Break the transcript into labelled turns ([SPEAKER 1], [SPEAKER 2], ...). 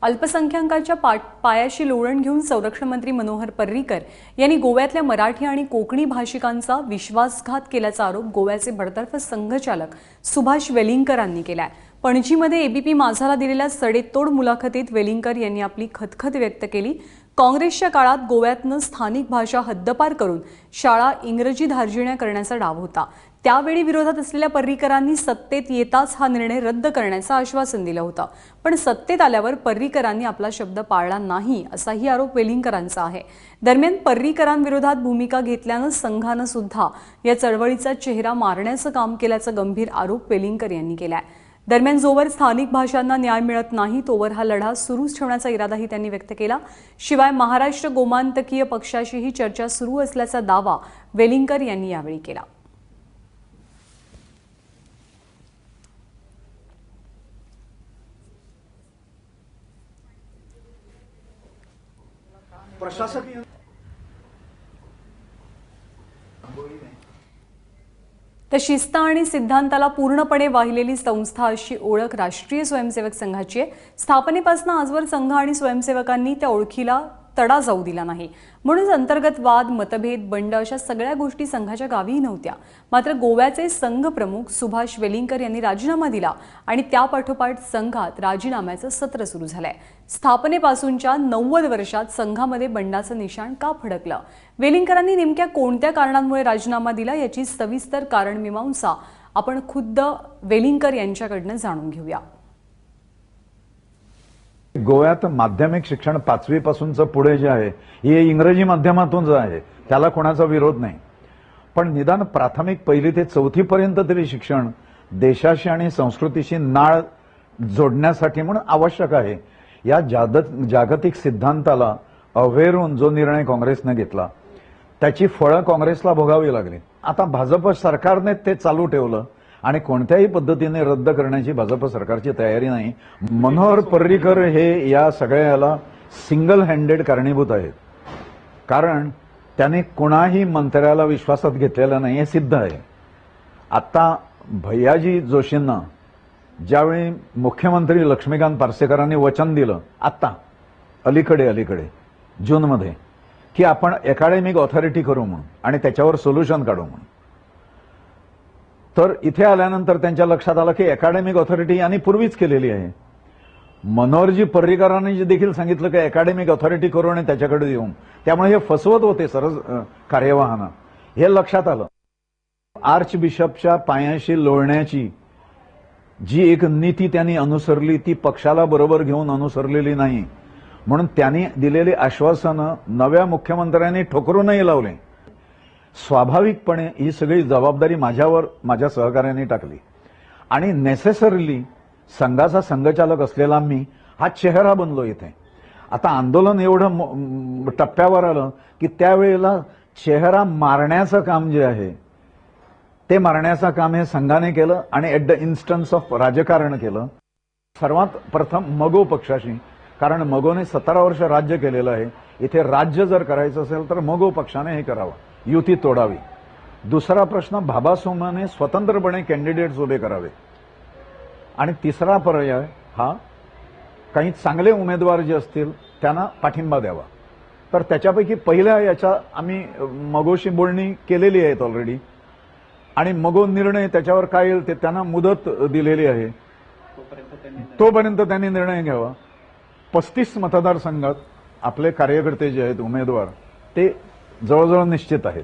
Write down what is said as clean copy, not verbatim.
[SPEAKER 1] अल्पसंख्याकांच्या पायाशी लोळण घेऊन संरक्षण मंत्री मनोहर पर्रीकर यांनी गोव्यातल्या मराठी आणि कोकणी भाषिकांचा विश्वासघात केल्याचा आरोप गोव्याचे बडतर्फ संघचालक सुभाष वेलिंगकरांनी केलाय। पणजीमध्ये एबीपी माझाला दिलेल्या सडेतोड मुलाखतीत वेलिंगकर यांनी आपली खदखद व्यक्त केली। काँग्रेसच्या काळात गोव्यातनं स्थानिक भाषा हद्दपार करून शाळा इंग्रजी धार्जिण्या करण्याचा डाव होता। त्यावेळी विरोधात असलेल्या पर्रीकरांनी सत्तेत येताच हा निर्णय रद्द करण्याचं आश्वासन दिलं होतं, पण सत्तेत आल्यावर पर्रीकरांनी आपला शब्द पाळला नाही असाही आरोप वेलिंगकरांचा आहे। दरम्यान पर्रीकरांविरोधात भूमिका घेतल्यानं संघानं सुद्धा या चळवळीचा चेहरा मारण्याचं काम केल्याचा गंभीर आरोप वेलिंगकर यांनी केलाय। दरम्यान जोवर स्थानिक भाषांना न्याय मिळत नाही तोवर हा लढा सुरूच ठेवण्याचा इरादाही त्यांनी व्यक्त केला। शिवाय महाराष्ट्र गोमांतकीय पक्षाशीही चर्चा सुरू असल्याचा दावा वेलिंगकर यांनी यावेळी केला।
[SPEAKER 2] प्रशासकीय
[SPEAKER 1] तर शिस्त आणि सिद्धांताला पूर्णपणे वाहिलेली संस्था अशी ओळख राष्ट्रीय स्वयंसेवक संघाची आहे। स्थापनेपासून आजवर संघ आणि स्वयंसेवकांनी त्या ओळखीला तडा जाऊ दिला नाही, म्हणून अंतर्गत वाद, मतभेद, बंड अशा सगळ्या गोष्टी संघाच्या गावीही नव्हत्या। मात्र गोव्याचे संघ प्रमुख सुभाष वेलिंगकर यांनी राजीनामा दिला आणि त्यापाठोपाठ संघात राजीनाम्याचं सत्र सुरू झालंय। स्थापनेपासूनच्या 90 वर्षात संघामध्ये बंडाचं निशाण का फडकलं, वेलिंगकरांनी नेमक्या कोणत्या कारणांमुळे राजीनामा दिला याची सविस्तर कारणमीमांसा आपण खुद्द वेलिंगकर यांच्याकडनं जाणून घेऊया।
[SPEAKER 3] गोव्यात माध्यमिक शिक्षण 5वी पासूनचं पुढे जे आहे हे इंग्रजी माध्यमातून आहे, त्याला कोणाचा विरोध नाही, पण निदान प्राथमिक 1ली ते 4थी पर्यंत तरी शिक्षण देशाशी आणि संस्कृतीशी नाळ जोडण्यासाठी म्हणून आवश्यक आहे। या जागतिक सिद्धांताला अवहेरून जो निर्णय काँग्रेसने घेतला त्याची फळं काँग्रेसला भोगावी लागली। आता भाजप सरकारने ते चालू ठेवलं आणि कोणत्याही पद्धतीने रद्द करण्याची भाजप सरकारची तयारी नाही। मनोहर पर्रीकर हे या सगळ्याला सिंगल हँडेड कारणीभूत आहेत, कारण त्याने कुणाही मंत्र्याला विश्वासात घेतलेलं नाही हे सिद्ध आहे। आता भैयाजी जोशींना ज्यावेळी मुख्यमंत्री लक्ष्मीकांत पार्सेकरांनी वचन दिलं आता अलीकडे जूनमध्ये की आपण अकॅडमिक ऑथॉरिटी करू म्हणून आणि त्याच्यावर सोल्युशन काढू म्हणून, तर इथे आल्यानंतर त्यांच्या लक्षात आलं की अकॅडमिक ऑथॉरिटी यांनी पूर्वीच केलेली आहे। मनोहरजी पर्रीकरांनी देखील सांगितलं की अकॅडमिक ऑथॉरिटी करू आणि त्याच्याकडे येऊन, त्यामुळे हे फसवत होते सरस कार्यवाहानं, हे लक्षात आलं। आर्च बिशपच्या पायाशी लोळण्याची जी एक नीती त्यांनी अनुसरली ती पक्षाला बरोबर घेऊन अनुसरलेली नाही, म्हणून त्यांनी दिलेली आश्वासनं नव्या मुख्यमंत्र्यांनी ठोकरूनही लावले। स्वाभाविकपणे ही सगळी जबाबदारी माझ्यावर माझ्या सहकार्यांनी टाकली आणि नेसेसरीली संघाचा संघचालक असलेला मी हा चेहरा बनलो इथे। आता आंदोलन एवढं टप्प्यावर आलं की त्यावेळेला चेहरा मारण्याचं काम जे आहे ते मारण्याचं काम हे संघाने केलं आणि ॲट द इन्स्टन्स ऑफ राजकारण केलं। सर्वात प्रथम मगो पक्षाशी, कारण मगोने 17 वर्ष राज्य केलेलं आहे। इथे राज्य जर करायचं असेल तर मगो पक्षाने हे करावं, युती तोडावी। दुसरा प्रश्न, भाबासोमाने स्वतंत्रपणे कॅन्डिडेट्स उभे करावे आणि तिसरा पर्याय हा काही चांगले उमेदवार जे असतील त्यांना पाठिंबा द्यावा। तर त्याच्यापैकी पहिल्या याच्या आम्ही मगोशी बोलणी केलेली आहेत ऑलरेडी आणि मगो निर्णय त्याच्यावर काय येईल ते त्यांना मुदत दिलेली आहे, तोपर्यंत त्यांनी निर्णय घ्यावा। 35 मतदारसंघात आपले कार्यकर्ते जे आहेत उमेदवार ते जवळजवळ निश्चित आहेत।